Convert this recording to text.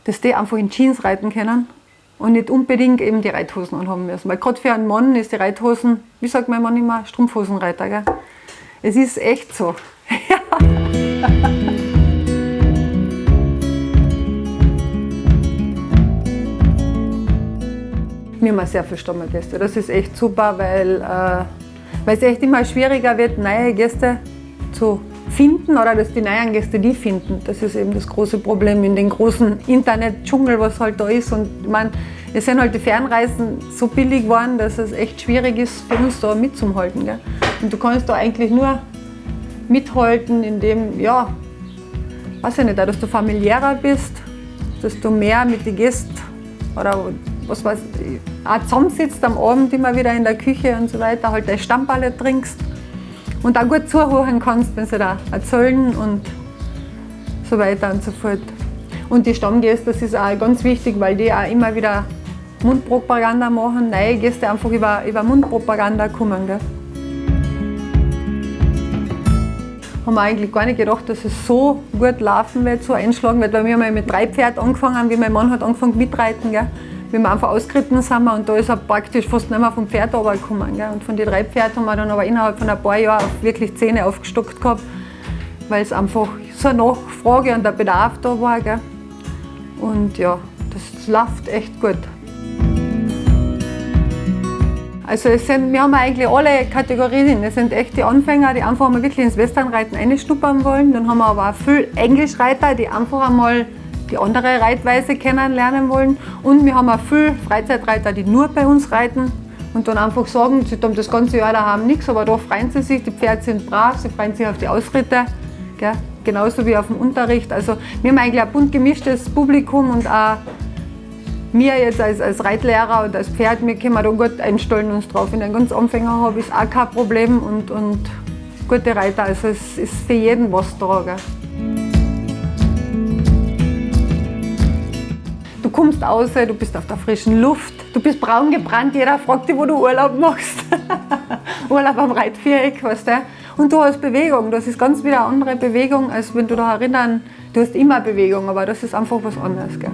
dass die einfach in Jeans reiten können und nicht unbedingt eben die Reithosen anhaben müssen. Weil gerade für einen Mann ist die Reithosen, wie sagt mein Mann immer, Strumpfhosenreiter. Gell? Es ist echt so. Wir haben sehr viele Stammgäste. Das ist echt super, weil es echt immer schwieriger wird, neue Gäste zu finden oder dass die neuen Gäste die finden. Das ist eben das große Problem in den großen Internet-Dschungel, was halt da ist. Und ich meine, es sind halt die Fernreisen so billig geworden, dass es echt schwierig ist für uns da mitzuhalten. Gell? Und du kannst da eigentlich nur mithalten, indem, ja, weiß ich nicht, dass du familiärer bist, dass du mehr mit den Gästen oder was weiß ich, auch zusammensitzt am Abend immer wieder in der Küche und so weiter, halt deine Stammballe trinkst und auch gut zuhören kannst, wenn sie da erzählen und so weiter und so fort. Und die Stammgäste, das ist auch ganz wichtig, weil die auch immer wieder Mundpropaganda machen, neue Gäste einfach über Mundpropaganda kommen. Gell? Haben wir eigentlich gar nicht gedacht, dass es so gut laufen wird, so einschlagen wird, weil wir haben ja mit 3 Pferden angefangen, wie mein Mann hat angefangen mitreiten. Gell? Wie wir einfach ausgeritten sind und da ist er praktisch fast nicht mehr vom Pferd runtergekommen. Gell? Und von den 3 Pferden haben wir dann aber innerhalb von ein paar Jahren auf wirklich 10 aufgestockt gehabt, weil es einfach so eine Nachfrage und der Bedarf da war. Gell? Und ja, das läuft echt gut. Also wir haben eigentlich alle Kategorien. Es sind echt die Anfänger, die einfach mal wirklich ins Westernreiten einschnuppern wollen. Dann haben wir aber auch viele Englischreiter, die einfach einmal die andere Reitweise kennenlernen wollen. Und wir haben auch viele Freizeitreiter, die nur bei uns reiten und dann einfach sagen, sie haben das ganze Jahr daheim nichts, aber da freuen sie sich, die Pferde sind brav, sie freuen sich auf die Ausritte, gell? Genauso wie auf den Unterricht. Also wir haben eigentlich ein bunt gemischtes Publikum und auch wir jetzt als Reitlehrer und als Pferd, wir können da gut einstellen uns drauf. Wenn ich einen ganz Anfänger habe, ist auch kein Problem und gute Reiter, also es ist für jeden was da. Gell? Du kommst raus, du bist auf der frischen Luft, du bist braun gebrannt, jeder fragt dich, wo du Urlaub machst. Urlaub am Reitviereck, weißt du. Und du hast Bewegung, das ist ganz wieder eine andere Bewegung, als wenn du da erinnern, du hast immer Bewegung, aber das ist einfach was anderes. Gell?